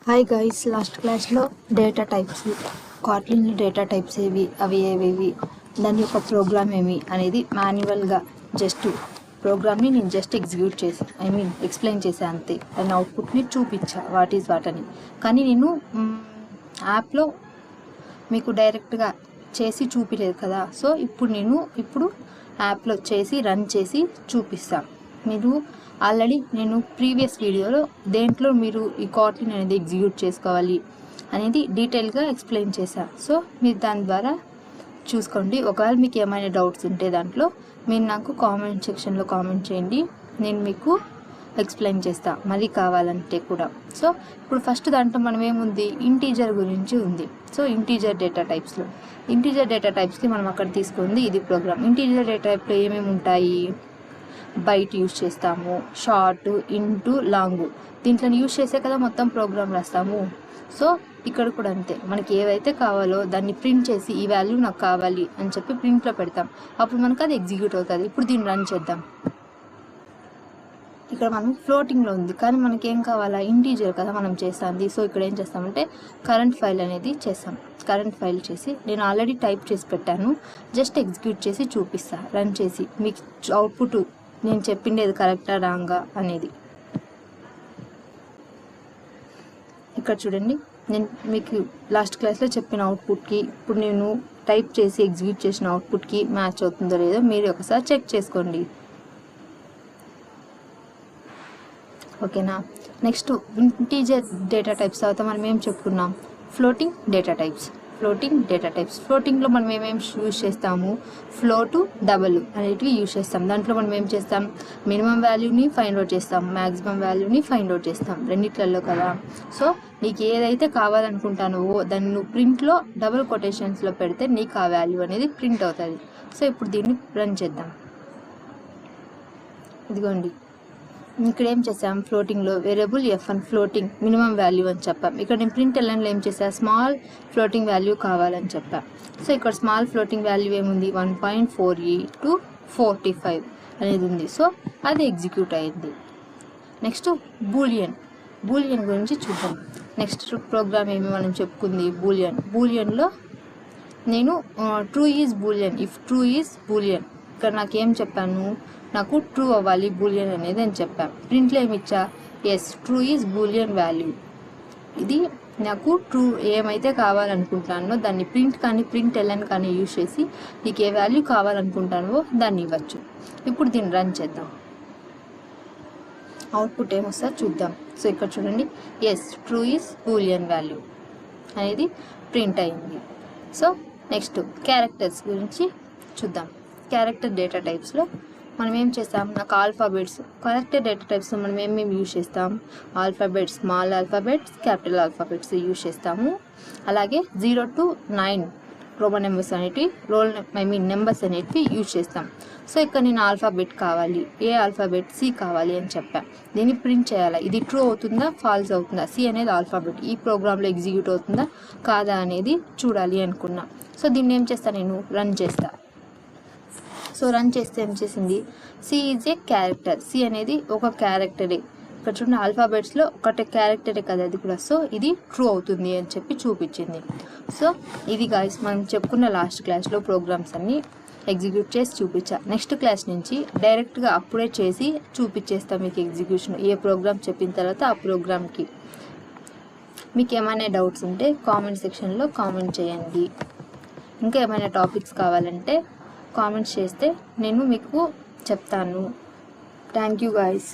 Hi guys, last క్లాస్లో data types, Kotlin data types అవి ఏవేవి, దాని యొక్క ప్రోగ్రామ్ ఏమి అనేది మాన్యువల్గా జస్ట్ ప్రోగ్రామ్ని నేను జస్ట్ ఎగ్జిక్యూట్ చేసి ఎక్స్ప్లెయిన్ చేసా అంతే. అండ్ అవుట్పుట్ని చూపించా వాట్ ఈజ్ వాట్ అని. కానీ నేను యాప్లో మీకు డైరెక్ట్గా చేసి చూపించలేదు కదా, సో ఇప్పుడు యాప్లో చేసి రన్ చేసి చూపిస్తాను. మీరు ఆల్రెడీ నేను ప్రీవియస్ వీడియోలో దేంట్లో మీరు ఈ కాట్లిన్ అనేది ఎగ్జిక్యూట్ చేసుకోవాలి అనేది డీటెయిల్గా ఎక్స్ప్లెయిన్ చేశాను. సో మీరు దాని ద్వారా చూసుకోండి. ఒకవేళ మీకు ఏమైనా డౌట్స్ ఉంటే దాంట్లో మీరు నాకు కామెంట్ సెక్షన్లో కామెంట్ చేయండి, నేను మీకు ఎక్స్ప్లెయిన్ చేస్తా మరీ కావాలంటే కూడా. సో ఇప్పుడు ఫస్ట్ దాంట్లో మనం ఏముంది, ఇంటీజర్ గురించి ఉంది. సో ఇంటీజర్ డేటా టైప్స్కి మనం అక్కడ తీసుకుంది ఇది ప్రోగ్రామ్. ఇంటీజర్ డేటా టైప్లో ఏమేమి ఉంటాయి, బైట్ యూజ్ చేస్తాము, షార్ట్, ఇంటూ, లాంగ్. దీంట్లో యూజ్ చేసే కదా మొత్తం ప్రోగ్రామ్ రాస్తాము. సో ఇక్కడ కూడా అంతే, మనకి ఏవైతే కావాలో దాన్ని ప్రింట్ చేసి ఈ వాల్యూ నాకు కావాలి అని చెప్పి ప్రింట్లో పెడతాం, అప్పుడు మనకు అది ఎగ్జిక్యూట్ అవుతుంది. ఇప్పుడు దీన్ని రన్ చేద్దాం. ఇక్కడ మనం ఫ్లోటింగ్లో ఉంది కానీ మనకి ఏం కావాలా, ఇంటీజర్ కదా మనం చేస్తుంది. సో ఇక్కడ ఏం చేస్తామంటే కరెంట్ ఫైల్ అనేది చేస్తాం. కరెంట్ ఫైల్ చేసి నేను ఆల్రెడీ టైప్ చేసి పెట్టాను, జస్ట్ ఎగ్జిక్యూట్ చేసి చూపిస్తా రన్ చేసి. మీకు అవుట్పుట్ నేను చెప్పిండేది కరెక్టా రాంగా అనేది ఇక్కడ చూడండి. నేను మీకు లాస్ట్ క్లాస్లో చెప్పిన అవుట్పుట్కి ఇప్పుడు నేను టైప్ చేసి ఎగ్జిక్యూట్ చేసిన అవుట్పుట్కి మ్యాచ్ అవుతుందో లేదో మీరు ఒకసారి చెక్ చేసుకోండి, ఓకేనా. నెక్స్ట్ ఇంటీజర్ డేటా టైప్స్ తర్వాత మనం ఏం చెప్పుకున్నాం, ఫ్లోటింగ్ డేటా టైప్స్. ఫ్లోటింగ్లో మనం ఏమేమి యూజ్ చేస్తాము, ఫ్లోటు, డబల్ అనేటివి యూజ్ చేస్తాం. దాంట్లో మనం ఏం చేస్తాం, మినిమం వాల్యూని ఫైండ్ అవుట్ చేస్తాం, మ్యాక్సిమం వాల్యూని ఫైండ్ అవుట్ చేస్తాం, రెండిట్లలో కదా. సో నీకు ఏదైతే కావాలనుకుంటానో దాన్ని నువ్వు ప్రింట్లో డబుల్ కొటేషన్స్లో పెడితే నీకు ఆ వాల్యూ అనేది ప్రింట్ అవుతుంది. సో ఇప్పుడు దీన్ని రన్ చేద్దాం. ఇదిగోండి, ఇక్కడ ఏం చేసాం, ఫ్లోటింగ్లో variable F1 floating minimum value అని చెప్పాం. ఇక్కడ నేను ప్రింట్ ఎల్ఎన్లో ఏం చేసా, స్మాల్ ఫ్లోటింగ్ వాల్యూ కావాలని చెప్పా. సో ఇక్కడ స్మాల్ ఫ్లోటింగ్ వాల్యూ ఏముంది, 1.48 అనేది ఉంది. సో అది ఎగ్జిక్యూట్ అయింది. నెక్స్ట్ బూలియన్ గురించి చూద్దాం. నెక్స్ట్ ప్రోగ్రామ్ ఏమి మనం చెప్పుకుంది, బూలియన్లో నేను true is Boolean, if true is Boolean. ఇక్కడ నాకేం చెప్పాను, నాకు ట్రూ అవ్వాలి బూలియన్ అనేది అని చెప్పాను. ప్రింట్లో ఏమి ఇచ్చా, s true is Boolean value. ఇది నాకు ట్రూ ఏమైతే కావాలనుకుంటానో దాన్ని ప్రింట్ ఎల్ఎన్ కానీ యూజ్ చేసి నీకు ఏ వాల్యూ కావాలనుకుంటానో దాన్ని ఇవ్వచ్చు. ఇప్పుడు దీన్ని రన్ చేద్దాం, అవుట్పుట్ ఏమొస్తా చూద్దాం. సో ఇక్కడ చూడండి, s true is Boolean value అనేది ప్రింట్ అయింది. సో నెక్స్ట్ క్యారెక్టర్స్ గురించి చూద్దాం. క్యారెక్టర్ డేటా టైప్స్లో మనం ఏం చేస్తాం, నాకు ఆల్ఫాబెట్స్. క్యారెక్టర్ డేటా టైప్స్లో మనం ఏమేమి యూజ్ చేస్తాం, alphabets, small alphabets, capital alphabets use చేస్తాము. అలాగే 0 to 9 రోమన్ నెంబర్స్ అనేటివి నెంబర్స్ అనేటివి యూజ్ చేస్తాం. సో ఇక్కడ నేను ఆల్ఫాబెట్ కావాలి, ఏ ఆల్ఫాబెట్, సి కావాలి అని చెప్పాను. దీన్ని ప్రింట్ చేయాలి, ఇది ట్రూ అవుతుందా ఫాల్స్ అవుతుందా, సి అనేది ఆల్ఫాబెట్ ఈ ప్రోగ్రాంలో ఎగ్జిక్యూట్ అవుతుందా కాదా అనేది చూడాలి అనుకున్నా. సో దీన్ని ఏం చేస్తాను, నేను రన్ చేస్తా. సో రన్ చేస్తే ఏం చేసింది, c is a character, c అనేది ఒక క్యారెక్టరే. ఇక్కడ చూడండి ఆల్ఫాబెట్స్లో ఒకటే క్యారెక్టరే కదా అది కూడా. సో ఇది ట్రూ అవుతుంది అని చెప్పి చూపించింది. సో ఇది గాయస్ మనం చెప్పుకున్న లాస్ట్ క్లాస్లో ప్రోగ్రామ్స్ అన్నీ ఎగ్జిక్యూట్ చేసి చూపించా. నెక్స్ట్ క్లాస్ నుంచి డైరెక్ట్గా అప్పుడే చేసి చూపించేస్తాం మీకు ఎగ్జిక్యూషన్. ఏ ప్రోగ్రామ్ చెప్పిన తర్వాత ఆ ప్రోగ్రామ్కి. మీకు ఏమైనా డౌట్స్ ఉంటే కామెంట్ సెక్షన్లో కామెంట్ చేయండి. ఇంకా ఏమైనా టాపిక్స్ కావాలంటే కామెంట్స్ చేస్తే నేను మీకు చెప్తాను. Thank you guys.